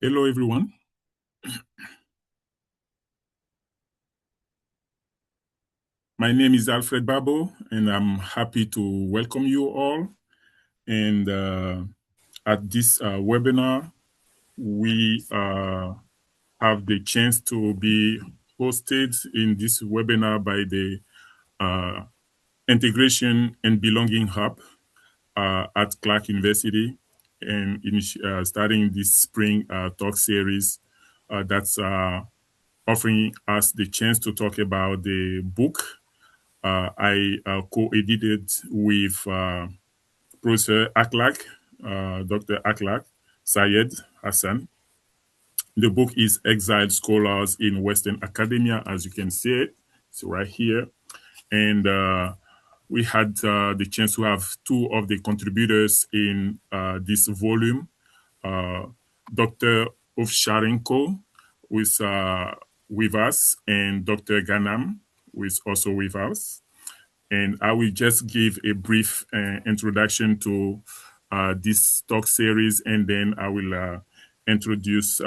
Hello, everyone. My name is Alfred Babo, and I'm happy to welcome you all. And at this webinar, we have the chance to be hosted in this webinar by the Integration and Belonging Hub at Clark University, and starting this spring talk series that's offering us the chance to talk about the book I co-edited with Professor Aklak, Dr. Aklak Sayed Hassan. The book is Exiled Scholars in Western Academia, as you can see it. It's right here. And we had the chance to have two of the contributors in this volume, Dr. Ovcharenko, who is with us, and Dr. Ganam, who is also with us. And I will just give a brief introduction to this talk series, and then I will introduce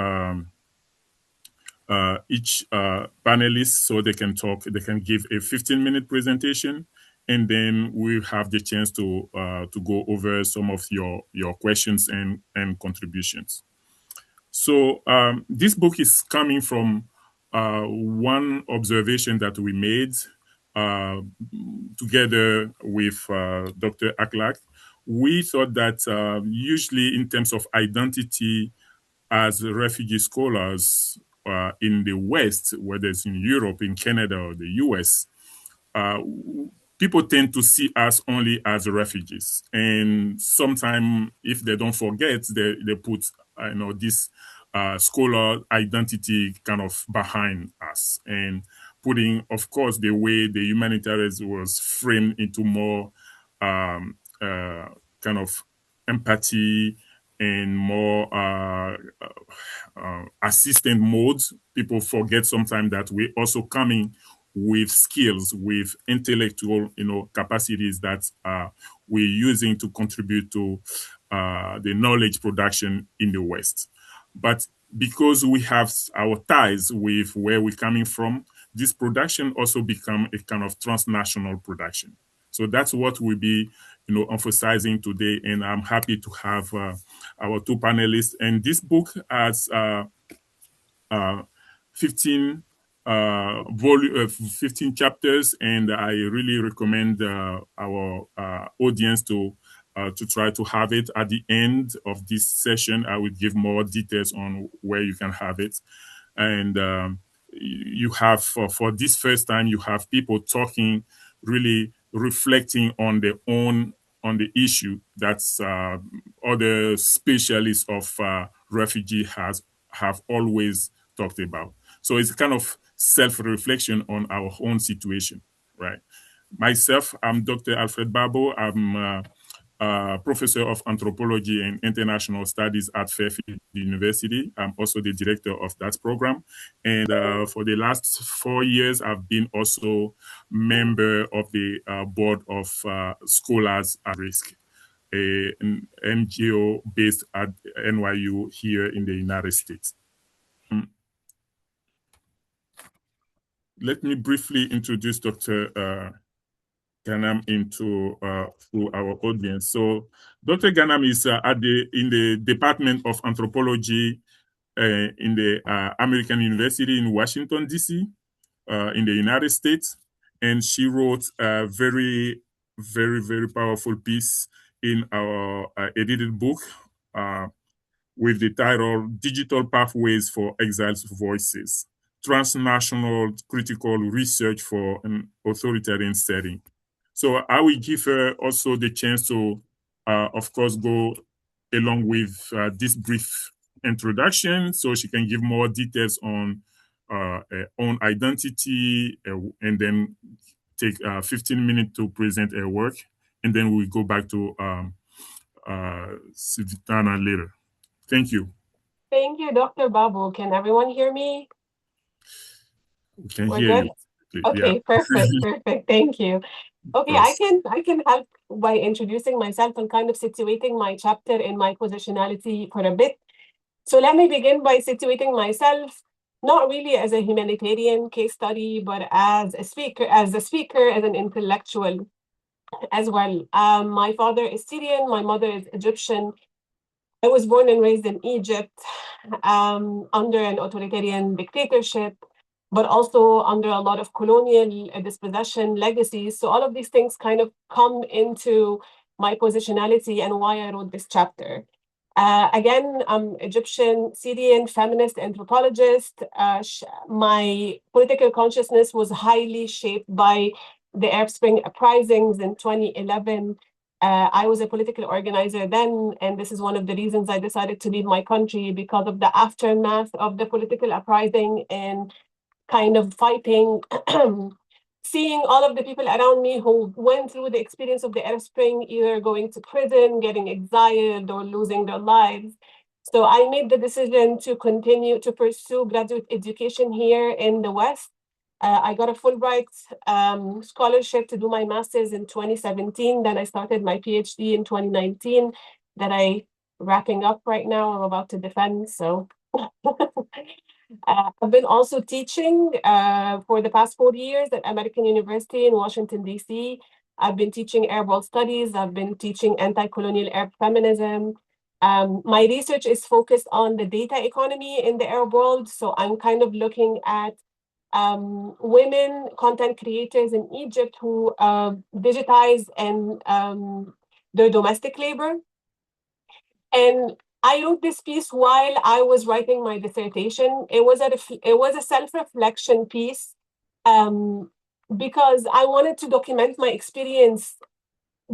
each panelist so they can talk. They can give a 15-minute presentation, and then we'll have the chance to go over some of your questions and contributions. So this book is coming from one observation that we made together with Dr. Aklak. We thought that usually in terms of identity as refugee scholars in the West, whether it's in Europe, in Canada, or the US, people tend to see us only as refugees. And sometimes, if they don't forget, they put this scholar identity kind of behind us, and putting, of course, the way the humanitarianism was framed into more kind of empathy and more assistant modes. People forget sometimes that we're also coming with skills, with intellectual, capacities that we're using to contribute to the knowledge production in the West. But because we have our ties with where we're coming from, this production also become a kind of transnational production. So that's what we'll be, emphasizing today. And I'm happy to have our two panelists. And this book has 15 15 chapters, and I really recommend our audience to try to have it. At the end of this session, I will give more details on where you can have it. And you have, for this first time, you have people talking, really reflecting on their own, on the issue that's other specialists of refugee have always talked about. So it's kind of self-reflection on our own situation, right? Myself, I'm Dr. Alfred Babo. I'm professor of anthropology and international studies at Fairfield University. I'm also the director of that program. And for the last 4 years, I've been also member of the board of Scholars at Risk, an NGO based at NYU here in the United States. Let me briefly introduce Dr. Ganam to our audience. So Dr. Ganam is in the Department of Anthropology in the American University in Washington, D.C., in the United States. And she wrote a very, very, very powerful piece in our edited book with the title Digital Pathways for Exiled Voices, Transnational Critical Research for an Authoritarian Setting. So I will give her also the chance to, of course, go along with this brief introduction so she can give more details on her own identity, and then take 15 minutes to present her work. And then we'll go back to Svitana later. Thank you. Thank you, Dr. Babo. Can everyone hear me? We can We're hear good? you. Okay, Yeah. perfect. Thank you. Okay, Yes. I can help by introducing myself and kind of situating my chapter in my positionality for a bit. So let me begin by situating myself, not really as a humanitarian case study, but as a speaker, as an intellectual as well. My father is Syrian, my mother is Egyptian. I was born and raised in Egypt under an authoritarian dictatorship, but also under a lot of colonial dispossession legacies. So all of these things kind of come into my positionality and why I wrote this chapter. Again, I'm Egyptian, Syrian, feminist anthropologist. My political consciousness was highly shaped by the Arab Spring uprisings in 2011. I was a political organizer then, and this is one of the reasons I decided to leave my country because of the aftermath of the political uprising and kind of fighting, seeing all of the people around me who went through the experience of the Arab Spring, either going to prison, getting exiled, or losing their lives. So I made the decision to continue to pursue graduate education here in the West. I got a Fulbright scholarship to do my master's in 2017. Then I started my PhD in 2019 that I wrapping up right now. I'm about to defend. So I've been also teaching for the past 4 years at American University in Washington, D.C. I've been teaching Arab world studies. I've been teaching anti-colonial Arab feminism. My research is focused on the data economy in the Arab world. So I'm kind of looking at women content creators in Egypt who digitize and their domestic labor. And I wrote this piece while I was writing my dissertation. It was a self-reflection piece because I wanted to document my experience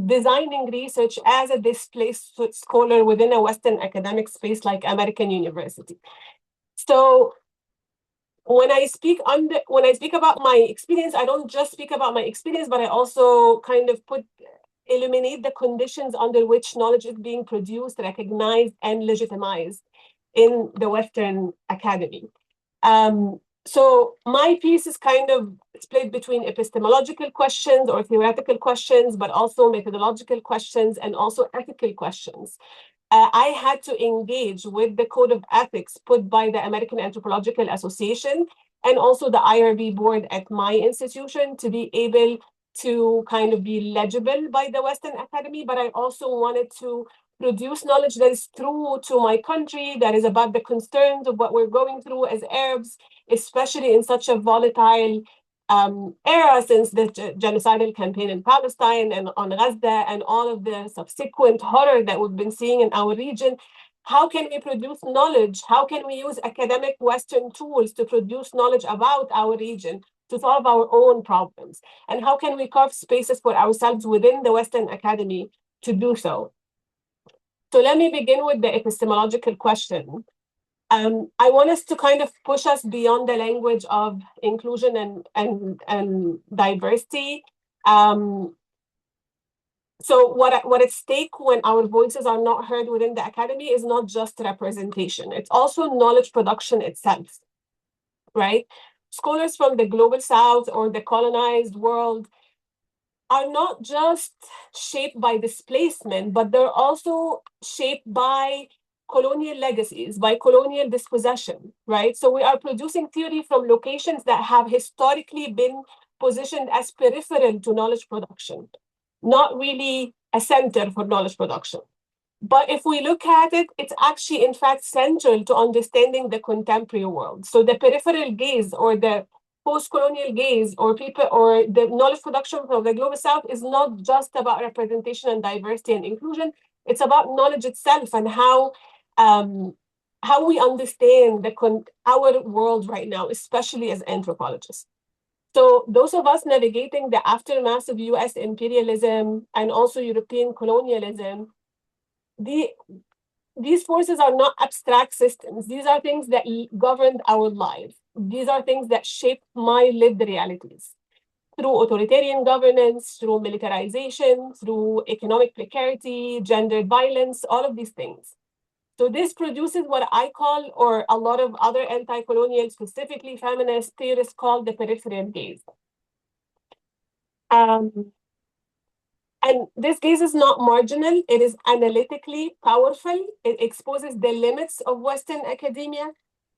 designing research as a displaced scholar within a Western academic space like American University. So when I speak about my experience, I don't just speak about my experience, but I also kind of illuminate the conditions under which knowledge is being produced, recognized, and legitimized in the Western academy. So my piece is kind of split between epistemological questions or theoretical questions, but also methodological questions and also ethical questions. I had to engage with the code of ethics put by the American Anthropological Association and also the IRB board at my institution to be able to kind of be legible by the Western Academy, but I also wanted to produce knowledge that is true to my country, that is about the concerns of what we're going through as Arabs, especially in such a volatile era since the genocidal campaign in Palestine and on Gaza and all of the subsequent horror that we've been seeing in our region. How can we produce knowledge? How can we use academic Western tools to produce knowledge about our region to solve our own problems? And how can we carve spaces for ourselves within the Western academy to do so? So let me begin with the epistemological question. I want us to kind of push us beyond the language of inclusion and diversity. So what at stake when our voices are not heard within the academy is not just representation. It's also knowledge production itself, right? Scholars from the global South or the colonized world are not just shaped by displacement, but they're also shaped by colonial legacies, by colonial dispossession, right? So we are producing theory from locations that have historically been positioned as peripheral to knowledge production, not really a center for knowledge production. But if we look at it, it's actually, in fact, central to understanding the contemporary world. So the peripheral gaze or the post-colonial gaze or people or the knowledge production from the global South is not just about representation and diversity and inclusion. It's about knowledge itself and how we understand our world right now, especially as anthropologists. So those of us navigating the aftermath of US imperialism and also European colonialism, these forces are not abstract systems. These are things that governed our lives. These are things that shape my lived realities through authoritarian governance, through militarization, through economic precarity, gendered violence, all of these things. So this produces what I call, or a lot of other anti-colonial, specifically feminist theorists call the peripheral gaze. And this case is not marginal, it is analytically powerful. It exposes the limits of Western academia.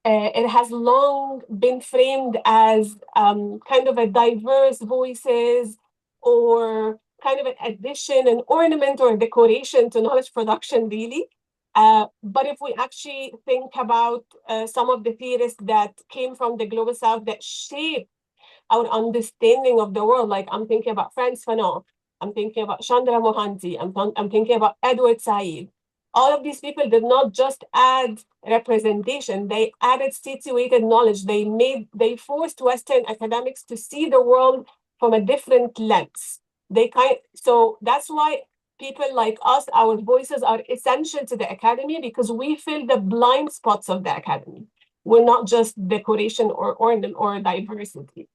It has long been framed as kind of a diverse voices or kind of an addition, an ornament or a decoration to knowledge production, really. But if we actually think about some of the theorists that came from the Global South that shaped our understanding of the world, like I'm thinking about Frantz Fanon, I'm thinking about Chandra Mohanty, I'm thinking about Edward Said. All of these people did not just add representation, they added situated knowledge. They forced Western academics to see the world from a different lens. So that's why people like us, our voices are essential to the academy because we fill the blind spots of the academy. We're not just decoration or diversity.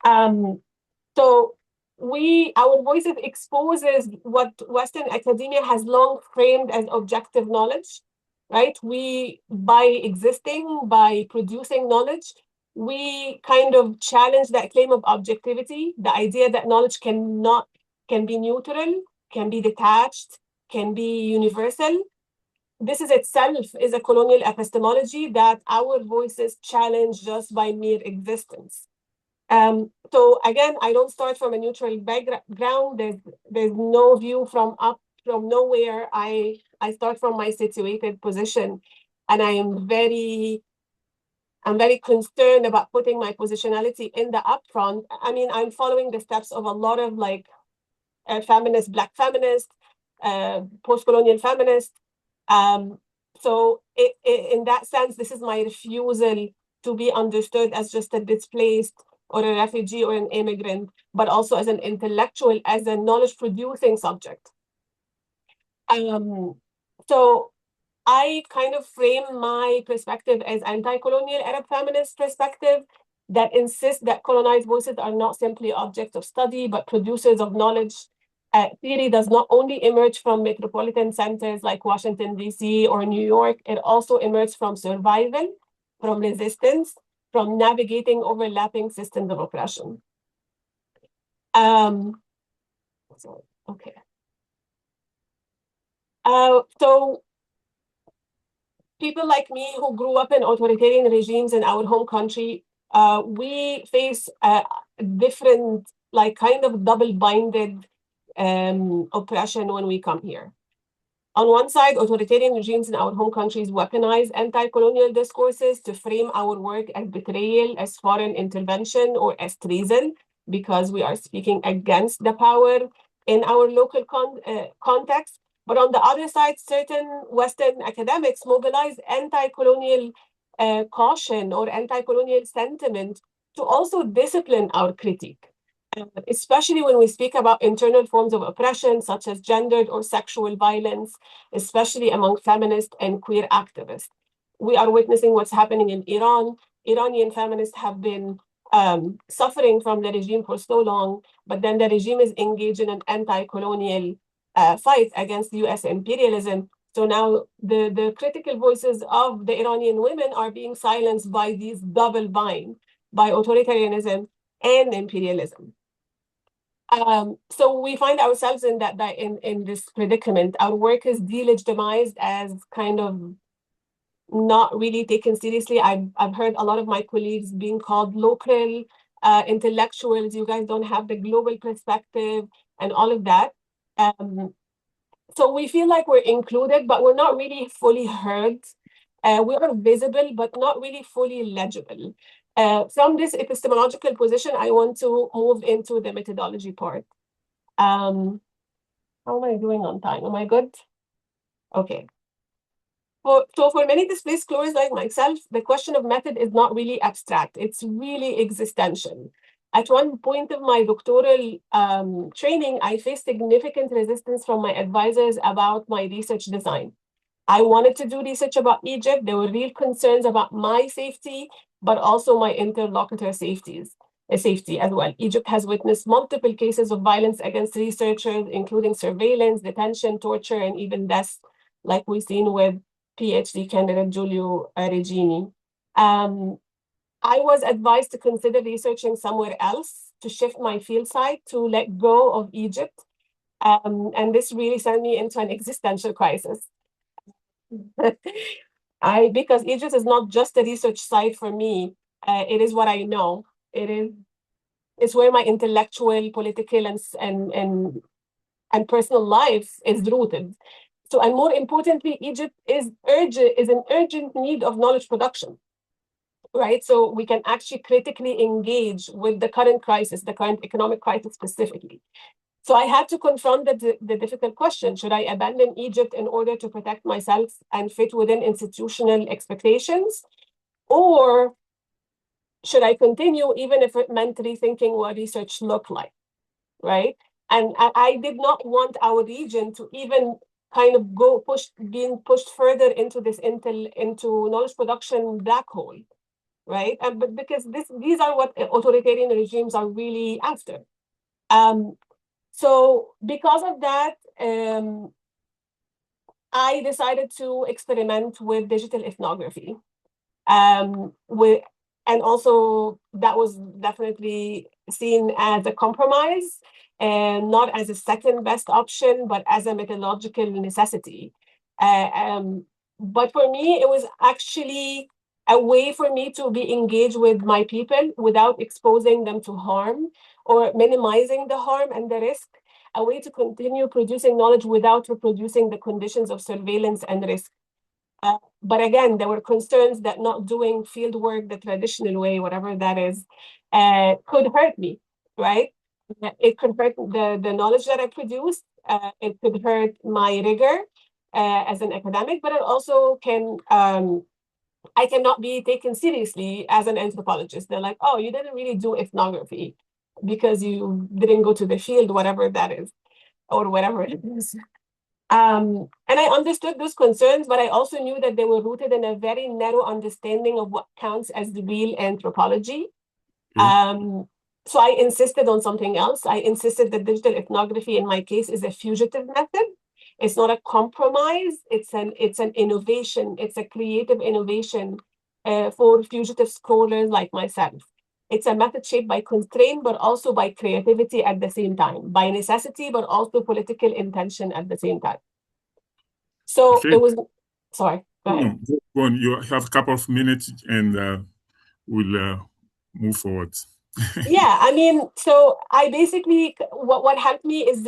So our voices exposes what Western academia has long framed as objective knowledge, right? By producing knowledge, we kind of challenge that claim of objectivity, the idea that knowledge can be neutral, can be detached, can be universal. This is a colonial epistemology that our voices challenge just by mere existence. So again, I don't start from a neutral background. There's no view from nowhere. I start from my situated position, and I'm very concerned about putting my positionality in the upfront. I mean, I'm following the steps of a lot of like Black feminists, post-colonial feminists. So in that sense, this is my refusal to be understood as just a displaced or a refugee or an immigrant, but also as an intellectual, as a knowledge-producing subject. So I kind of frame my perspective as anti-colonial Arab feminist perspective that insists that colonized voices are not simply objects of study, but producers of knowledge. Theory does not only emerge from metropolitan centers like Washington, D.C. or New York, it also emerges from survival, from resistance, from navigating overlapping systems of oppression. Okay. So people like me who grew up in authoritarian regimes in our home country, we face different, like kind of double-binded oppression when we come here. On one side, authoritarian regimes in our home countries weaponize anti-colonial discourses to frame our work as betrayal, as foreign intervention, or as treason, because we are speaking against the power in our local context. But on the other side, certain Western academics mobilize anti-colonial caution or anti-colonial sentiment to also discipline our critique. Especially when we speak about internal forms of oppression, such as gendered or sexual violence, especially among feminist and queer activists. We are witnessing what's happening in Iran. Iranian feminists have been suffering from the regime for so long, but then the regime is engaged in an anti-colonial fight against US imperialism. So now the critical voices of the Iranian women are being silenced by these double bind, by authoritarianism and imperialism. So we find ourselves in this predicament. Our work is delegitimized as kind of not really taken seriously. I've heard a lot of my colleagues being called local intellectuals. You guys don't have the global perspective and all of that. So we feel like we're included, but we're not really fully heard. We are visible, but not really fully legible. From this epistemological position, I want to move into the methodology part. How am I doing on time? Am I good? Okay. So for many displaced scholars like myself, the question of method is not really abstract. It's really existential. At one point of my doctoral training, I faced significant resistance from my advisors about my research design. I wanted to do research about Egypt. There were real concerns about my safety, but also my interlocutor safety as well. Egypt has witnessed multiple cases of violence against researchers, including surveillance, detention, torture, and even death, like we've seen with PhD candidate Giulio Regini. I was advised to consider researching somewhere else, to shift my field site, to let go of Egypt. And this really sent me into an existential crisis. Because Egypt is not just a research site for me. It is what I know. It's where my intellectual, political, and personal life is rooted. So, and more importantly, Egypt is an urgent need of knowledge production, right? So we can actually critically engage with the current crisis, the current economic crisis specifically. So I had to confront the difficult question: should I abandon Egypt in order to protect myself and fit within institutional expectations, or should I continue even if it meant rethinking what research looked like, right? And I did not want our region to even kind of being pushed further into into knowledge production black hole, right? But because these are what authoritarian regimes are really after. So because of that, I decided to experiment with digital ethnography. And also that was definitely seen as a compromise, and not as a second best option, but as a methodological necessity. But for me, it was actually a way for me to be engaged with my people without exposing them to harm or minimizing the harm and the risk, a way to continue producing knowledge without reproducing the conditions of surveillance and risk. But again, there were concerns that not doing field work the traditional way, whatever that is, could hurt me, right? It could hurt the knowledge that I produced. It could hurt my rigor as an academic, but it also can, I cannot be taken seriously as an anthropologist. They're like, oh, you didn't really do ethnography because you didn't go to the field, whatever that is, or whatever it is. And I understood those concerns, but I also knew that they were rooted in a very narrow understanding of what counts as the real anthropology. So I insisted on something else. I insisted that digital ethnography, in my case, is a fugitive method. It's not a compromise. It's an innovation. It's a creative innovation for fugitive scholars like myself. It's a method shaped by constraint, but also by creativity at the same time, by necessity, but also political intention at the same time. So Okay. it was, sorry, go ahead. Go on. You have a couple of minutes and we'll move forward. Yeah, I mean, so I basically, what helped me is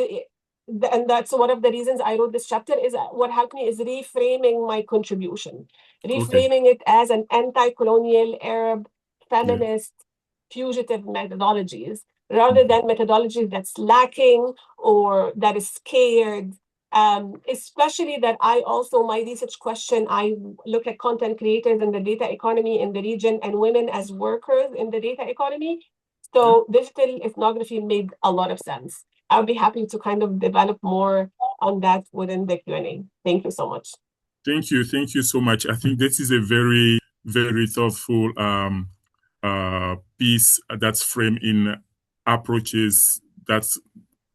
and that's one of the reasons I wrote this chapter, is what helped me is reframing my contribution, reframing it as an anti-colonial, Arab, feminist, fugitive methodologies, rather than methodologies that's lacking or that is scared. Especially that my research question, I look at content creators in the data economy in the region and women as workers in the data economy. So digital ethnography made a lot of sense. I would be happy to kind of develop more on that within the Q&A. Thank you so much. Thank you so much. I think this is a very, very thoughtful piece that's framed in approaches that's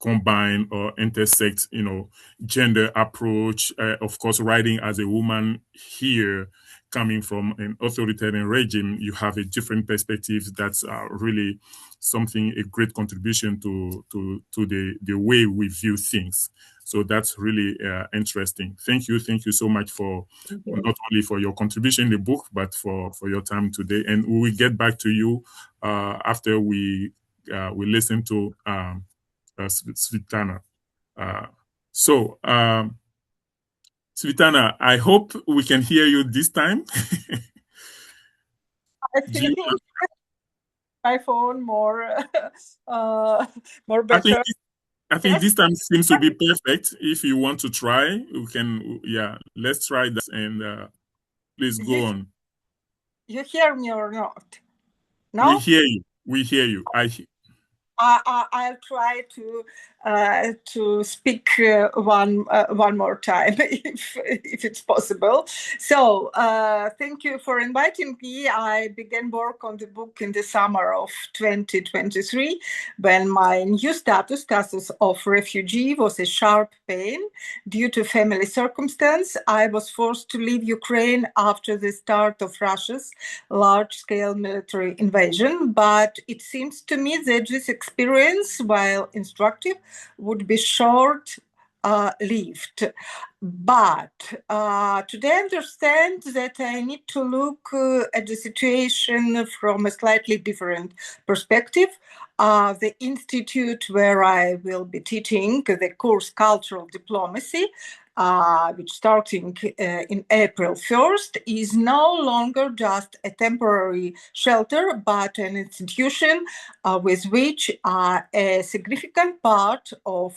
combine or intersect, gender approach. Of course, writing as a woman here, coming from an authoritarian regime, you have a different perspective. That's really a great contribution to the way we view things. So that's really interesting. Thank you so much for not only for your contribution in the book, but for your time today. And we will get back to you after we listen to Svitana. Svitana, I hope we can hear you this time. I think my phone more better. I think this time seems to be perfect. If you want to try, we can. Yeah, let's try that. And please go on. You hear me or not? No? We hear you. I'll try to speak one more time if it's possible. So thank you for inviting me. I began work on the book in the summer of 2023 when my new status of refugee was a sharp pain due to family circumstance. I was forced to leave Ukraine after the start of Russia's large-scale military invasion, but it seems to me that this experience, while instructive, would be short-lived. But today I understand that I need to look at the situation from a slightly different perspective. The institute where I will be teaching the course Cultural Diplomacy, which starting in April 1st, is no longer just a temporary shelter, but an institution with which a significant part of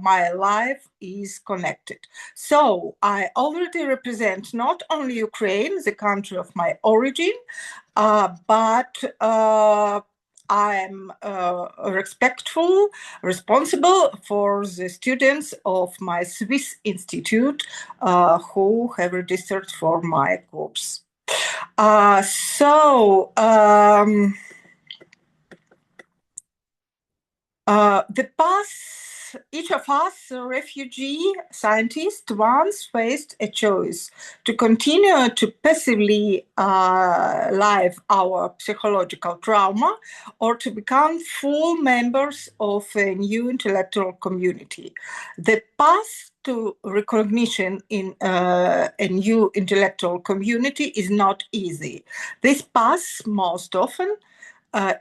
my life is connected. So I already represent not only Ukraine, the country of my origin, but I'm responsible for the students of my Swiss institute who have registered for my course. The past, each of us, refugee scientists, once faced a choice to continue to passively live our psychological trauma or to become full members of a new intellectual community. The path to recognition in a new intellectual community is not easy. This path most often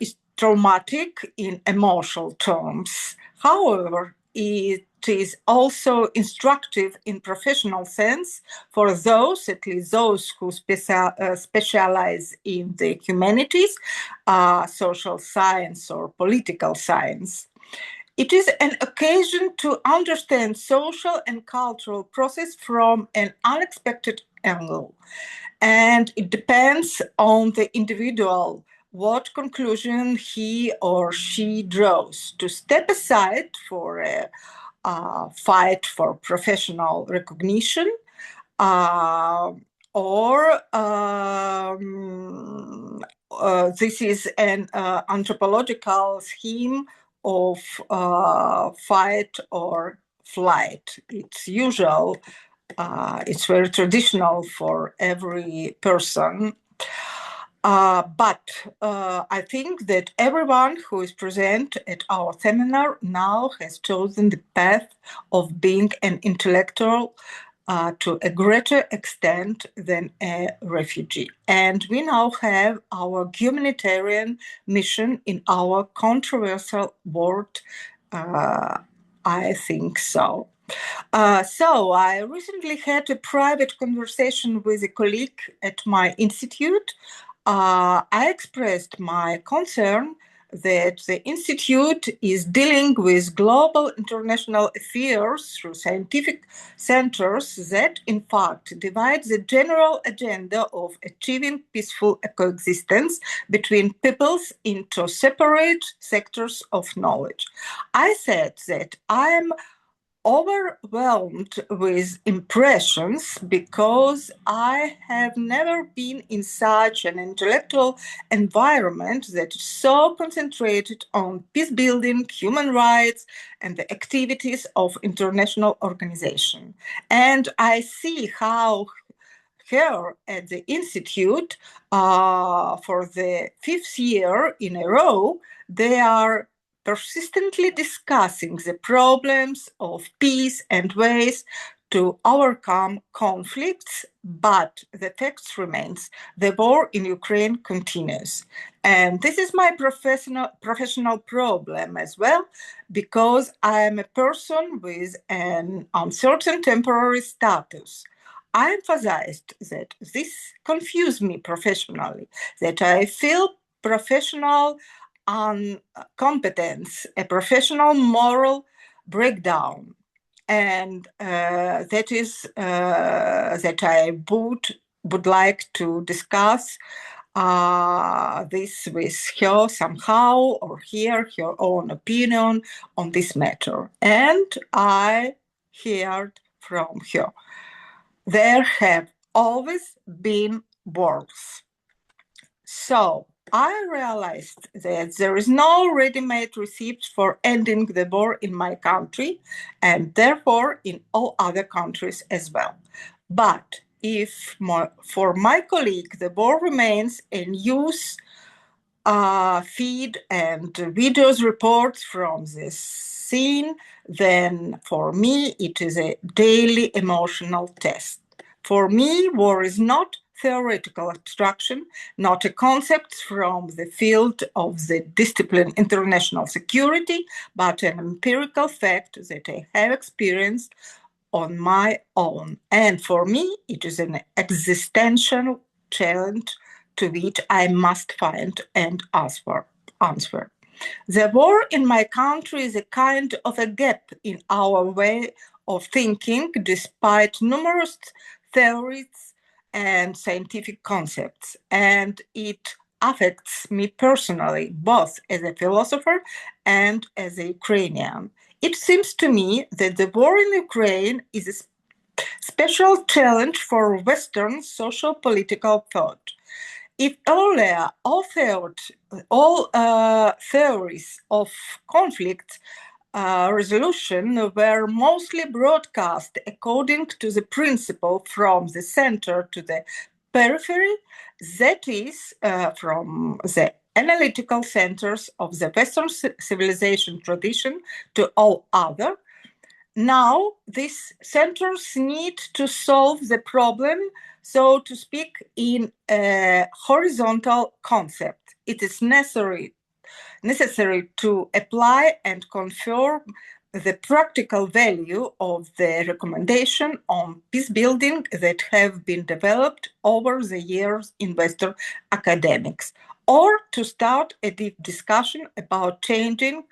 is traumatic in emotional terms. However, it is also instructive in professional sense for those, at least those who specialize in the humanities, social science or political science. It is an occasion to understand social and cultural process from an unexpected angle. And it depends on the individual what conclusion he or she draws. To step aside for a fight for professional recognition, this is an anthropological scheme of fight or flight. It's usual, it's very traditional for every person. But I think that everyone who is present at our seminar now has chosen the path of being an intellectual to a greater extent than a refugee. And we now have our humanitarian mission in our controversial world. I think so. So I recently had a private conversation with a colleague at my institute. I expressed my concern that the institute is dealing with global international affairs through scientific centers that, in fact, divide the general agenda of achieving peaceful coexistence between peoples into separate sectors of knowledge. I said that I am overwhelmed with impressions because I have never been in such an intellectual environment that is so concentrated on peace building, human rights, and the activities of international organization. And I see how here at the Institute, for the 5th year in a row, they are persistently discussing the problems of peace and ways to overcome conflicts, but the fact remains, the war in Ukraine continues. And this is my professional problem as well, because I am a person with an uncertain temporary status. I emphasized that this confused me professionally, that I feel professional incompetence, a professional moral breakdown. And that is that I would like to discuss this with her somehow, or hear her own opinion on this matter. And I heard from her. There have always been wars. So I realized that there is no ready-made recipe for ending the war in my country, and therefore in all other countries as well. But if for my colleague the war remains a news feed and videos reports from the scene, then for me it is a daily emotional test. For me, war is not theoretical abstraction, not a concept from the field of the discipline international security, but an empirical fact that I have experienced on my own. And for me, it is an existential challenge to which I must find an answer. The war in my country is a kind of a gap in our way of thinking, despite numerous theories and scientific concepts, and it affects me personally, both as a philosopher and as a Ukrainian. It seems to me that the war in Ukraine is a special challenge for Western social political thought. If earlier all theories of conflict resolution were mostly broadcast according to the principle from the center to the periphery, that is, from the analytical centers of the Western civilization tradition to all other. Now, these centers need to solve the problem, so to speak, in a horizontal concept. It is necessary to apply and confirm the practical value of the recommendation on peace building that have been developed over the years in Western academics, or to start a deep discussion about changing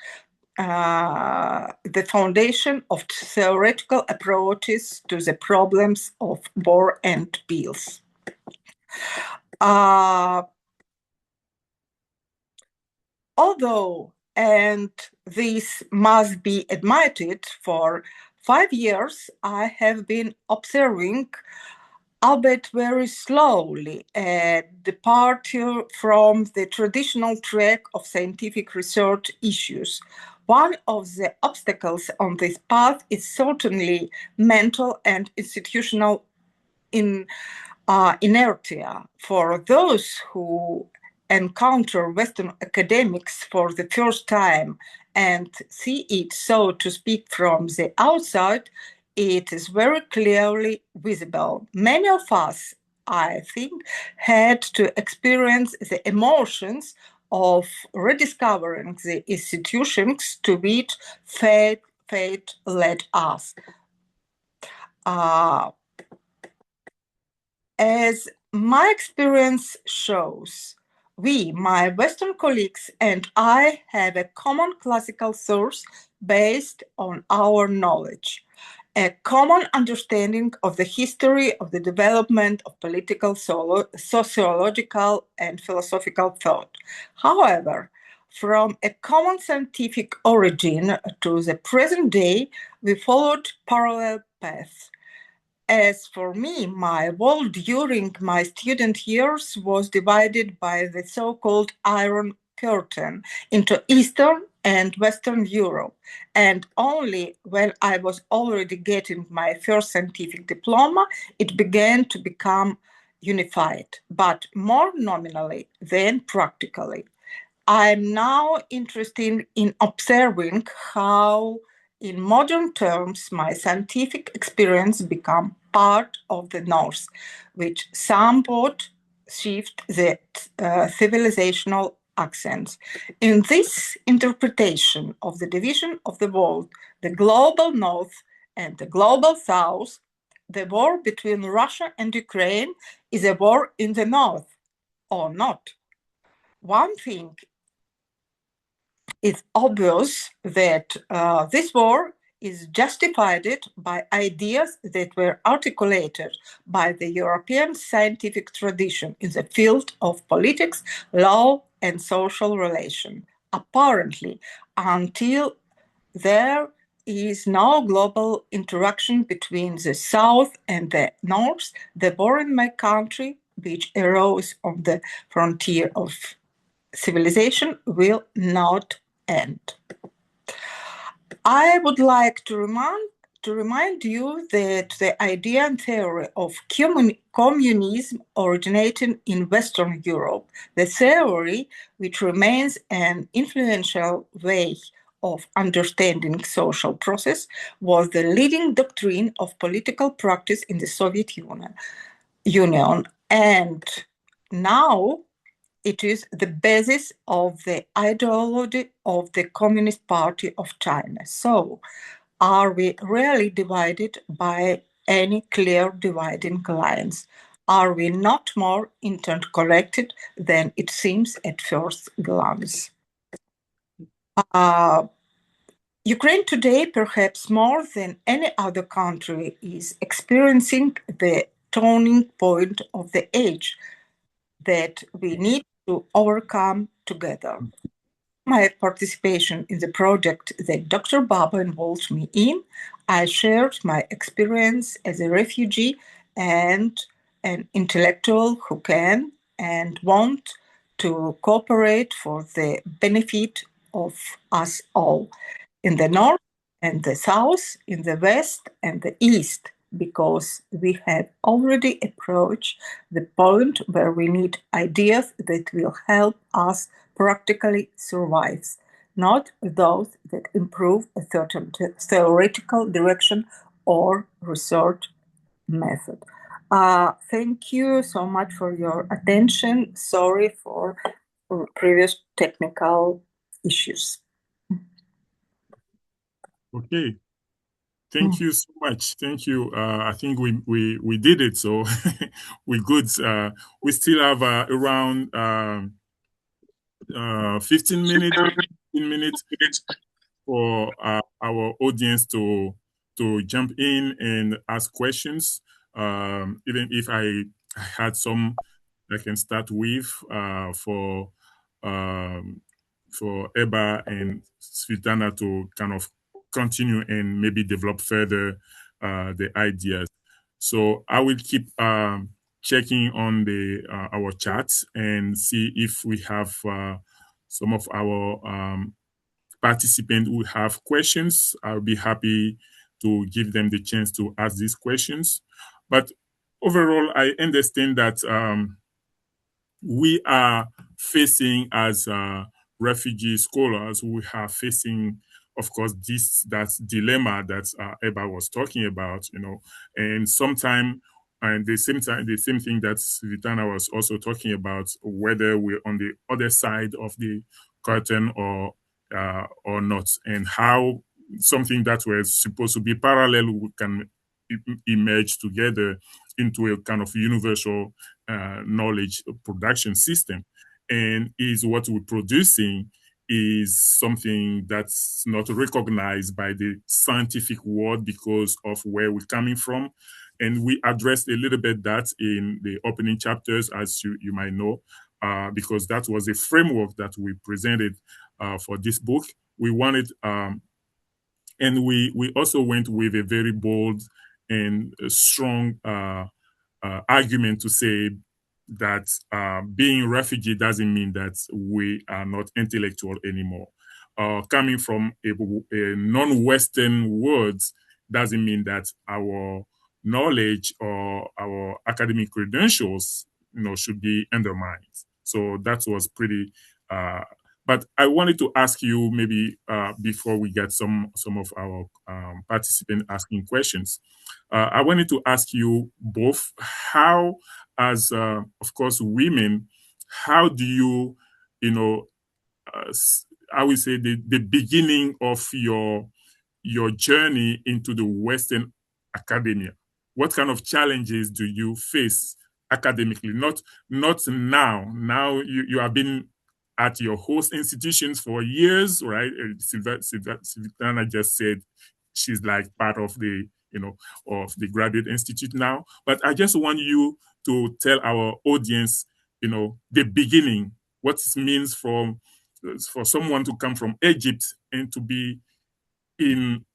the foundation of theoretical approaches to the problems of war and peace. Although, and this must be admitted, for 5 years I have been observing, albeit very slowly, a departure from the traditional track of scientific research issues. One of the obstacles on this path is certainly mental and institutional inertia. For those who encounter Western academics for the first time and see it, so to speak, from the outside, it is very clearly visible. Many of us, I think, had to experience the emotions of rediscovering the institutions to which fate led us. As my experience shows, we, my Western colleagues, and I have a common classical source based on our knowledge, a common understanding of the history of the development of political, sociological, and philosophical thought. However, from a common scientific origin to the present day, we followed parallel paths. As for me, my world during my student years was divided by the so-called Iron Curtain into Eastern and Western Europe. And only when I was already getting my first scientific diploma, it began to become unified, but more nominally than practically. I'm now interested in observing how, in modern terms, my scientific experience become part of the North, which somewhat shift the civilizational accents. In this interpretation of the division of the world, the global North and the global South, the war between Russia and Ukraine is a war in the North, or not. One thing is obvious that this war is justified by ideas that were articulated by the European scientific tradition in the field of politics, law, and social relation. Apparently, until there is no global interaction between the South and the North, the war in my country, which arose on the frontier of civilization, will not end. I would like to to remind you that the idea and theory of communism originated in Western Europe, the theory which remains an influential way of understanding social process, was the leading doctrine of political practice in the Soviet Union. And now it is the basis of the ideology of the Communist Party of China. So, are we really divided by any clear dividing lines? Are we not more interconnected than it seems at first glance? Ukraine today, perhaps more than any other country, is experiencing the turning point of the age that we need to overcome together. My participation in the project that Dr. Babo involved me in, I shared my experience as a refugee and an intellectual who can and want to cooperate for the benefit of us all, in the north and the south, in the west and the east, because we have already approached the point where we need ideas that will help us practically survive, not those that improve a certain theoretical direction or research method. Thank you so much for your attention. Sorry for previous technical issues. Okay. Thank you so much. Thank you. I think we did it, so we're good. We still have around 15 minutes for our audience to jump in and ask questions. Even if I had some I can start with for Eba and Svitana to kind of continue and maybe develop further the ideas. So I will keep checking on the our chats and see if we have some of our participants who have questions. I'll be happy to give them the chance to ask these questions. But overall, I understand that we are facing as refugee scholars, we are facing, of course, that dilemma that Eba was talking about, and sometimes, and the same thing that Vitana was also talking about, whether we're on the other side of the curtain or not, and how something that was supposed to be parallel can emerge together into a kind of universal knowledge production system. And is what we're producing is something that's not recognized by the scientific world because of where we're coming from. And we addressed a little bit that in the opening chapters, as you might know, because that was a framework that we presented for this book. We wanted, and we also went with a very bold and strong argument to say that being refugee doesn't mean that we are not intellectual anymore. Coming from a non-Western world doesn't mean that our knowledge or our academic credentials, should be undermined. So that was pretty. But I wanted to ask you maybe before we get some of our participants asking questions. I wanted to ask you both how, as of course women, how do you, I would say the beginning of your journey into the Western academia. What kind of challenges do you face academically? Not now. Now you have been at your host institutions for years, right? Silvana just said she's like part of the of the graduate institute now. But I just want you to tell our audience, the beginning, what it means for someone to come from Egypt and to be in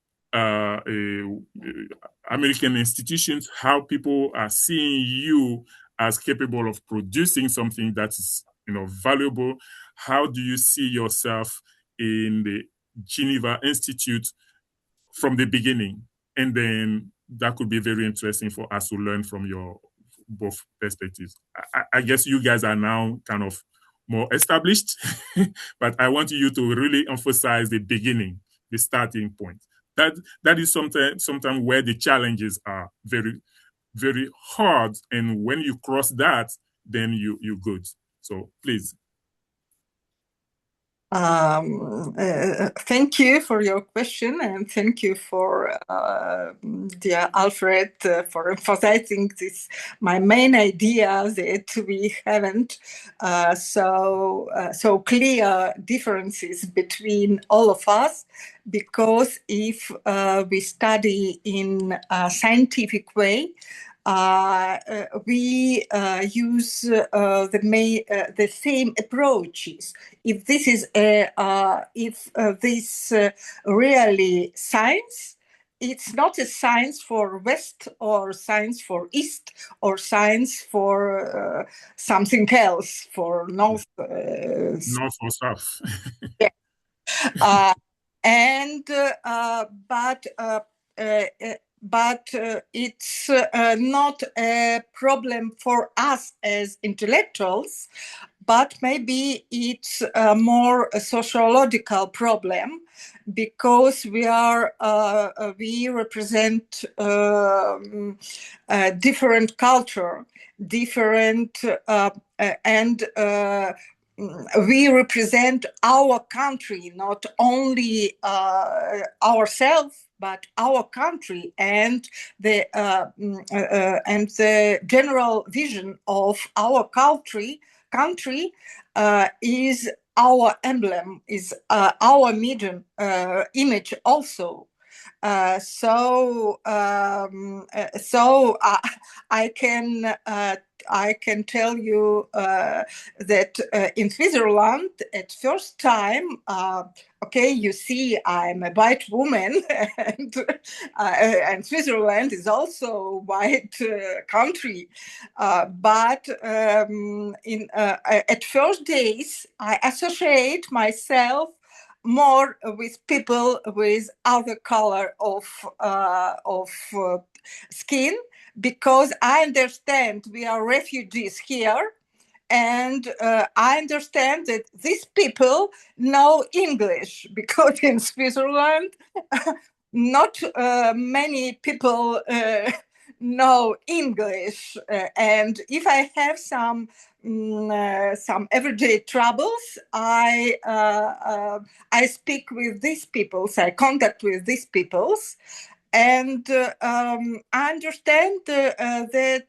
American institutions, how people are seeing you as capable of producing something that is valuable. How do you see yourself in the Geneva Institute from the beginning? And then that could be very interesting for us to learn from your both perspectives. I guess you guys are now kind of more established, but I want you to really emphasize the beginning, the starting point. That is sometimes where the challenges are very, very hard. And when you cross that, then you're good. So please. Thank you for your question, and thank you for dear Alfred for emphasizing this. My main idea that we haven't so clear differences between all of us, because if we study in a scientific way, we use the same approaches. If this is really science, it's not a science for West or science for East or science for something else, for North. North or South. Yeah. But it's not a problem for us as intellectuals, but maybe it's more a sociological problem, because we represent different culture, different and we represent our country, not only ourselves, but our country, and the general vision of our country is our emblem, is our medium, image also. So I can tell you that in Switzerland, at first time, okay, you see, I'm a white woman, and Switzerland is also a white country. But at first days, I associate myself more with people with other color of skin, because I understand we are refugees here, and I understand that these people know English, because in Switzerland not many people know English, and if I have some everyday troubles, I speak with these people, I contact with these people, and I understand that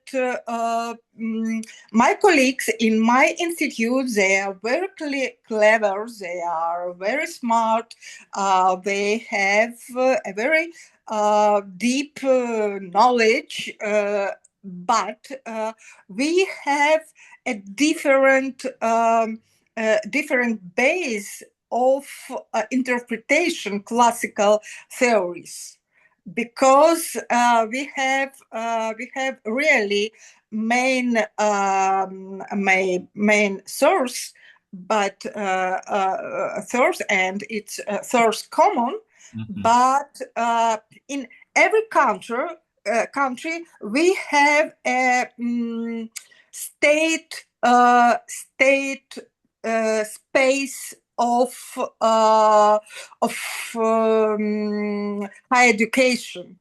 my colleagues in my institute, they are very clever, they are very smart, they have a very deep knowledge, but we have a different base of interpretation, classical theories, because we have really main source, but source, and it's source common. Mm-hmm. But in every country we have a state space of higher education,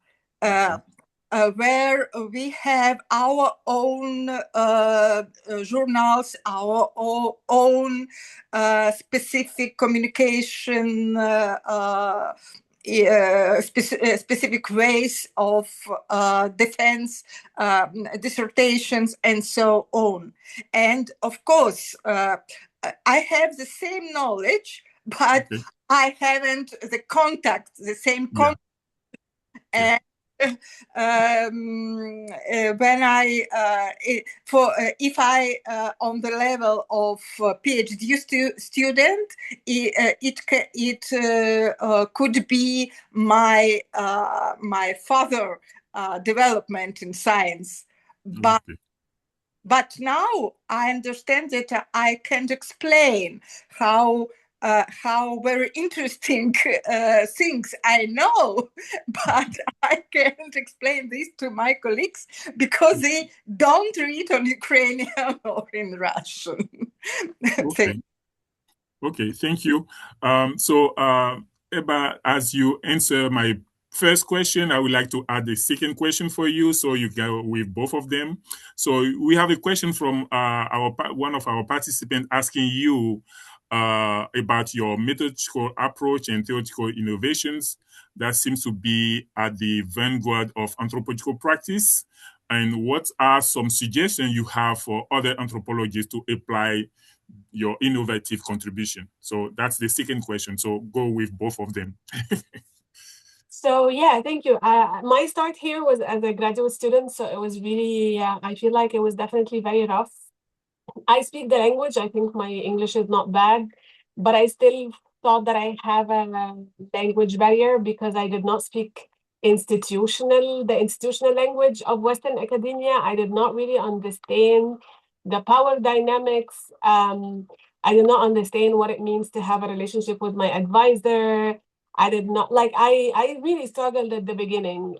where we have our own journals, our own specific communication, specific ways of defense, dissertations, and so on. And of course, I have the same knowledge, but okay, I haven't the contact, the same contact. Yeah. And when if I on the level of PhD student, it could be my further development in science, but. Okay. But now I understand that I can't explain how how very interesting things I know, but I can't explain this to my colleagues because they don't read on Ukrainian or in Russian. Okay. Okay, thank you. Eba, as you answer my first question, I would like to add a second question for you, so you go with both of them. So we have a question from one of our participants asking you about your methodological approach and theoretical innovations that seems to be at the vanguard of anthropological practice, and what are some suggestions you have for other anthropologists to apply your innovative contribution? So that's the second question. So go with both of them. So yeah, thank you. My start here was as a graduate student, so it was really, I feel like it was definitely very rough. I speak the language. I think my English is not bad, but I still thought that I have a language barrier because I did not speak the institutional language of Western academia. I did not really understand the power dynamics. I did not understand what it means to have a relationship with my advisor. I did not I really struggled at the beginning.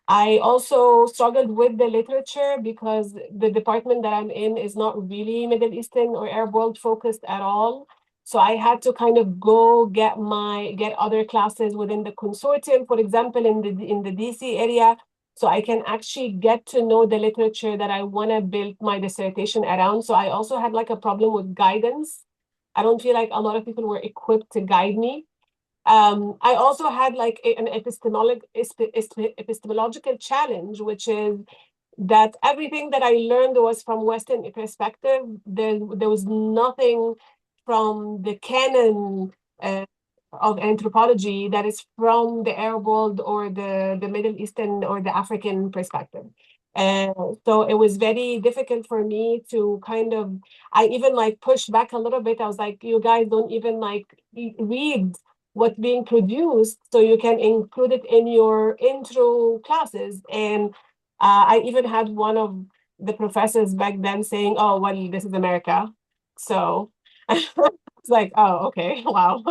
I also struggled with the literature because the department that I'm in is not really Middle Eastern or Arab world focused at all. So I had to kind of go get other classes within the consortium, for example, in the DC area, so I can actually get to know the literature that I want to build my dissertation around. So I also had like a problem with guidance. I don't feel like a lot of people were equipped to guide me. I also had like an epistemological challenge, which is that everything that I learned was from Western perspective. There was nothing from the canon of anthropology that is from the Arab world or the Middle Eastern or the African perspective. So it was very difficult for me to I even like pushed back a little bit. I was like, you guys don't even like read what's being produced, so you can include it in your intro classes. And I even had one of the professors back then saying, oh, well, this is America. So it's like, oh, okay, wow.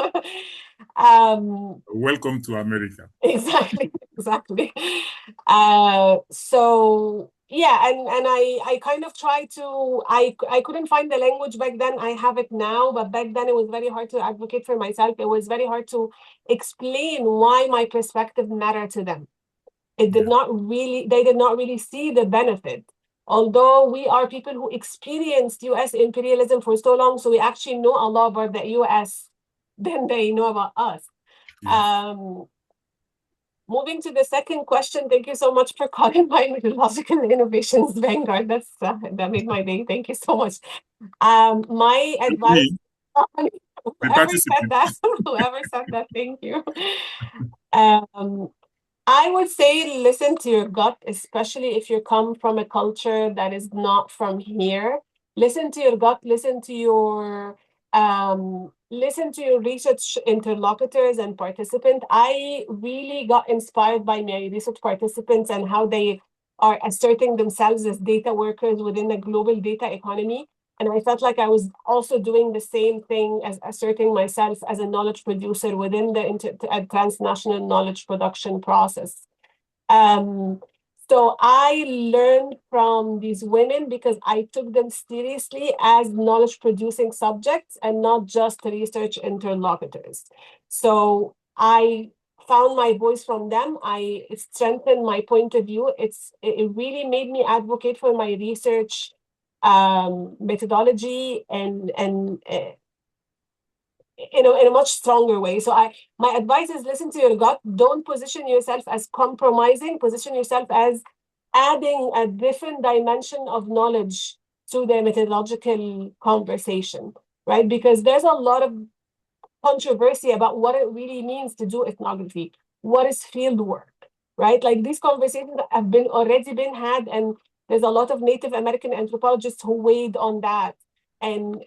Welcome to America. Exactly. So yeah, and I kind of tried to, I couldn't find the language back then. I have it now, but back then it was very hard to advocate for myself. It was very hard to explain why my perspective mattered to them. They did not really see the benefit. Although we are people who experienced US imperialism for so long, so we actually know a lot about the US than they know about us. Yes. Moving to the second question, thank you so much for calling my methodological innovations vanguard. That made my day. Thank you so much. My advice, whoever said that, thank you. I would say listen to your gut, especially if you come from a culture that is not from here. Listen to your gut, listen to your research interlocutors and participants. I really got inspired by my research participants and how they are asserting themselves as data workers within the global data economy. And I felt like I was also doing the same thing as asserting myself as a knowledge producer within the transnational knowledge production process. So I learned from these women because I took them seriously as knowledge producing subjects and not just research interlocutors. So I found my voice from them. I strengthened my point of view. It really made me advocate for my research methodology and in a much stronger way. So my advice is listen to your gut. Don't position yourself as compromising. Position yourself as adding a different dimension of knowledge to the methodological conversation, right? Because there's a lot of controversy about what it really means to do ethnography. What is field work, right? Like these conversations have already been had, and there's a lot of Native American anthropologists who weighed on that. And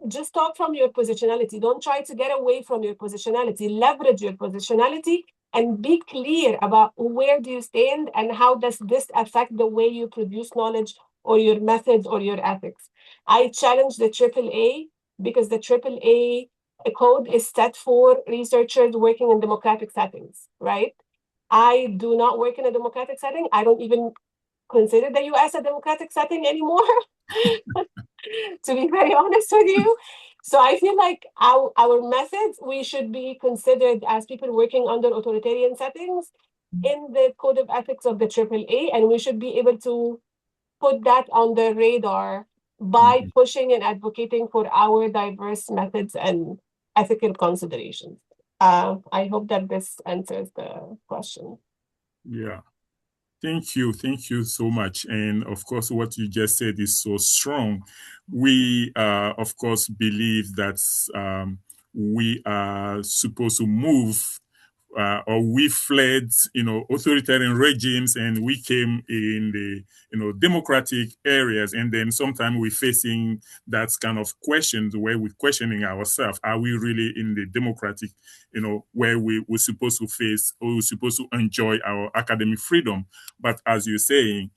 just talk from your positionality. Don't try to get away from your positionality. Leverage your positionality and be clear about where do you stand and how does this affect the way you produce knowledge or your methods or your ethics. I challenge the AAA because the AAA code is set for researchers working in democratic settings, right? I do not work in a democratic setting. I don't even consider the US a democratic setting anymore, to be very honest with you. So I feel like our methods, we should be considered as people working under authoritarian settings in the code of ethics of the AAA, and we should be able to put that on the radar by pushing and advocating for our diverse methods and ethical considerations. I hope that this answers the question. Yeah. Thank you. Thank you so much. And of course, what you just said is so strong. We, of course, believe that we are supposed to move or we fled, authoritarian regimes, and we came in the, democratic areas. And then sometimes we're facing that kind of questions where we're questioning ourselves. Are we really in the democratic, where we're supposed to face, or we're supposed to enjoy our academic freedom? But as you're saying,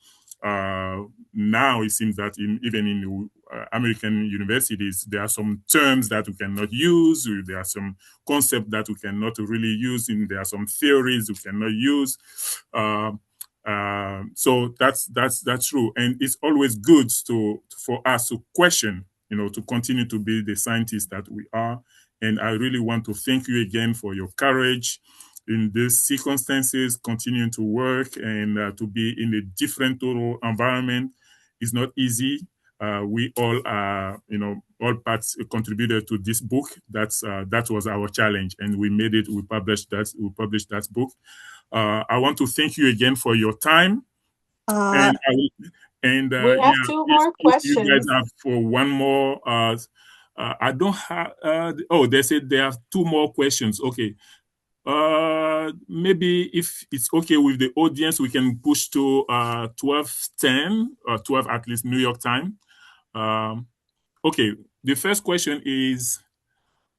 now it seems that even in American universities, there are some terms that we cannot use. There are some concepts that we cannot really use, and there are some theories we cannot use. So that's true, and it's always good for us to question, to continue to be the scientists that we are. And I really want to thank you again for your courage in these circumstances, continuing to work and to be in a different total environment is not easy. We all are, all parts contributed to this book. That was our challenge, and we made it. We published that. We published that book. I want to thank you again for your time. And we have two more if you guys questions. have for one more, I don't have. They said there are two more questions. Okay. Maybe if it's okay with the audience, we can push to 12:10 or 12 at least New York time. Okay, the first question is,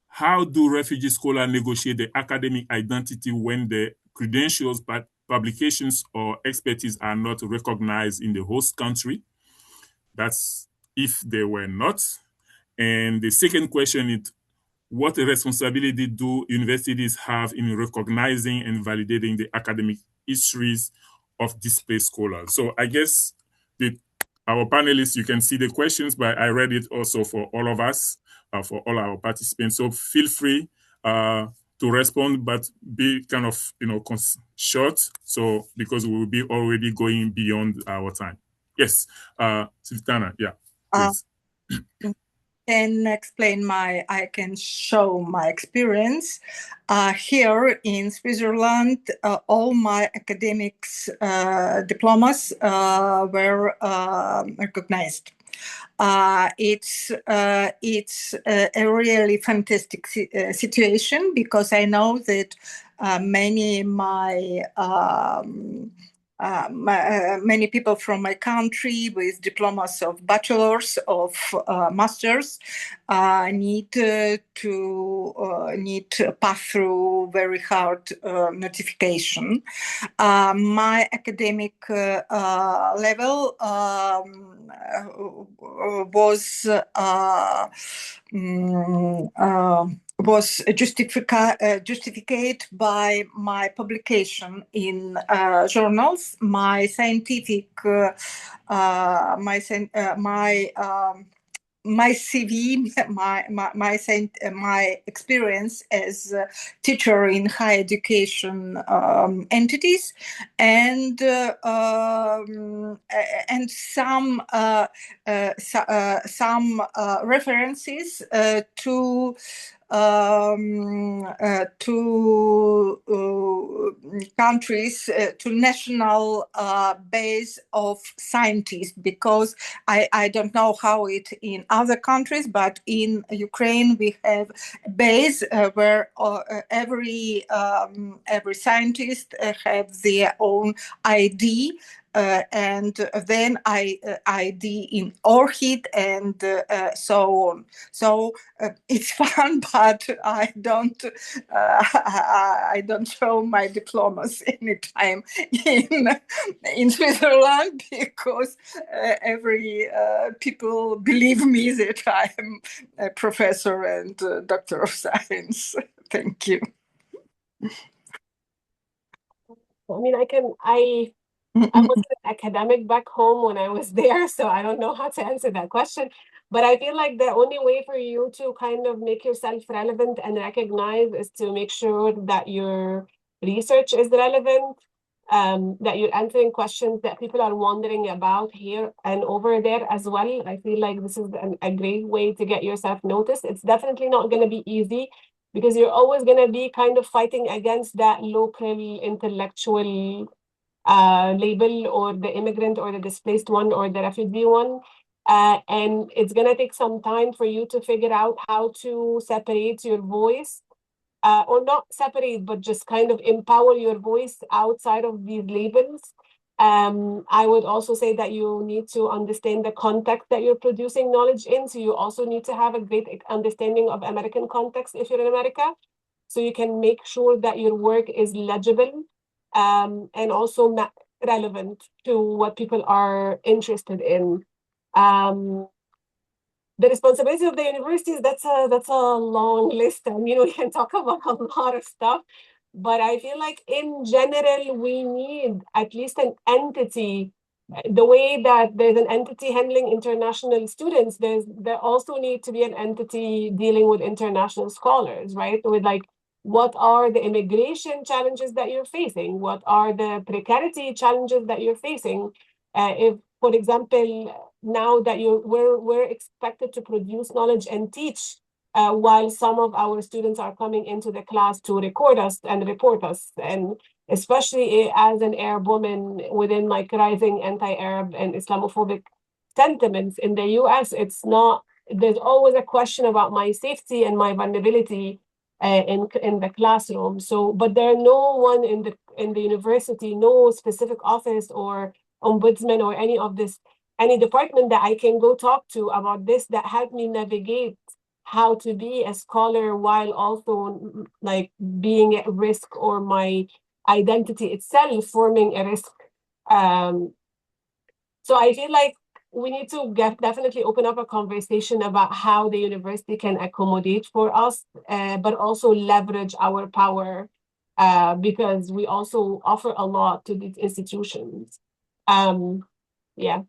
how do refugee scholars negotiate the academic identity when the credentials, publications, or expertise are not recognized in the host country? That's if they were not. And the second question is, what responsibility do universities have in recognizing and validating the academic histories of displaced scholars? So I guess our panelists, you can see the questions, but I read it also for all of us, for all our participants. So feel free to respond, but be kind of, short. So because we will be already going beyond our time. Yes, Sultana, yeah, please. I can show my experience. Here in Switzerland, all my academics diplomas were recognized. It's a really fantastic situation, because I know that many people from my country with diplomas of bachelor's, of masters, need to pass through very hard notification. My academic level was justified by my publication in journals. My scientific, my CV, my experience as a teacher in higher education entities, and some references to countries, to national base of scientists, because I don't know how it in other countries, but in Ukraine we have a base where every scientist have their own ID and then ID in ORCID and so on. So it's fun, but I don't show my diplomas anytime in Switzerland because every people believe me that I am a professor and doctor of science. Thank you. I mean, I was an academic back home when I was there, so I don't know how to answer that question. But I feel like the only way for you to kind of make yourself relevant and recognized is to make sure that your research is relevant, that you're answering questions that people are wondering about here and over there as well. I feel like this is a great way to get yourself noticed. It's definitely not going to be easy because you're always going to be kind of fighting against that local intellectual label, or the immigrant or the displaced one or the refugee one. And it's going to take some time for you to figure out how to separate your voice, or not separate, but just kind of empower your voice outside of these labels. I would also say that you need to understand the context that you're producing knowledge in. So you also need to have a great understanding of American context if you're in America. So you can make sure that your work is legible, and also relevant to what people are interested in. The responsibility of the universities, that's a long list. I mean, we can talk about a lot of stuff, but I feel like in general, we need at least an entity. The way that there's an entity handling international students, there also need to be an entity dealing with international scholars, right? With like, what are the immigration challenges that you're facing? What are the precarity challenges that you're facing? If, for example, now that we're expected to produce knowledge and teach, while some of our students are coming into the class to record us and report us, and especially as an Arab woman within like rising anti-Arab and Islamophobic sentiments in the US, there's always a question about my safety and my vulnerability in the classroom. So, but there are no one in the university, no specific office or ombudsman or any department that I can go talk to about this that helped me navigate how to be a scholar while also like being at risk, or my identity itself forming a risk. So I feel like we need to definitely open up a conversation about how the university can accommodate for us, but also leverage our power, because we also offer a lot to these institutions. Yeah.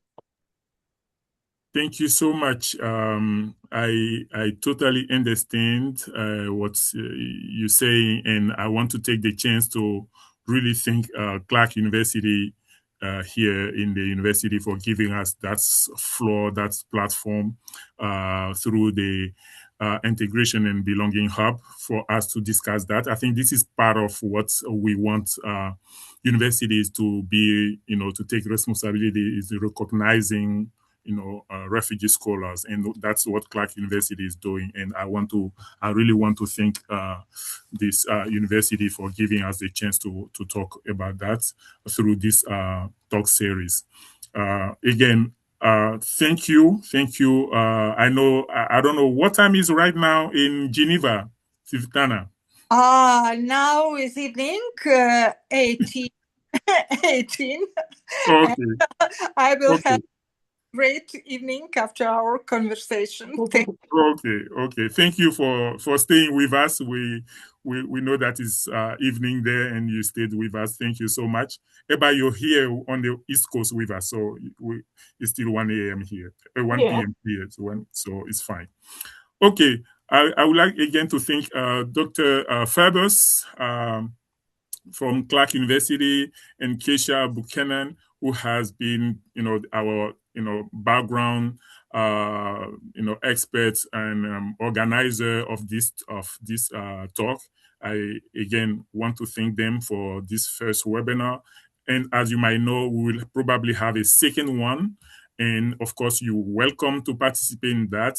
Thank you so much. I totally understand what you're saying, and I want to take the chance to really thank Clark University here in the university for giving us that floor, that platform through the Integration and Belonging Hub for us to discuss that. I think this is part of what we want universities to be, to take responsibility, is recognizing refugee scholars, and that's what Clark University is doing. And I really want to thank this university for giving us the chance to talk about that through this talk series. Again, thank you. I don't know what time is right now in Geneva, Sivtana. Now is evening, 18. Okay. I will have great evening after our conversation. Okay. Thank you for staying with us. We know that it's evening there, and you stayed with us. Thank you so much. Eba, you're here on the East Coast with us, so it's still 1 a.m. here, 1 p.m. here, so it's fine. Okay, I would like again to thank Dr. Fabus from Clark University, and Keisha Buchanan, who has been, our, background, expert and organizer of this talk. I again want to thank them for this first webinar. And as you might know, we will probably have a second one. And of course, you're welcome to participate in that.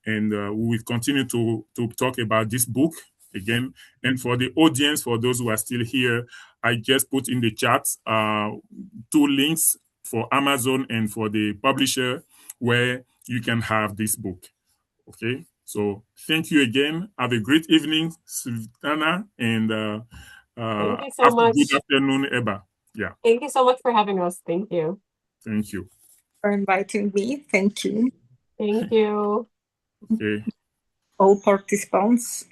And we will continue to talk about this book again. And for the audience, for those who are still here, I just put in the chat 2 links for Amazon and for the publisher where you can have this book. Okay, so thank you again. Have a great evening, Sultana, and Thank you so have a much. good afternoon, Eba. Yeah, Thank you so much for having us. Thank you. thank you. For inviting me. Thank you. Thank you. Okay. All participants.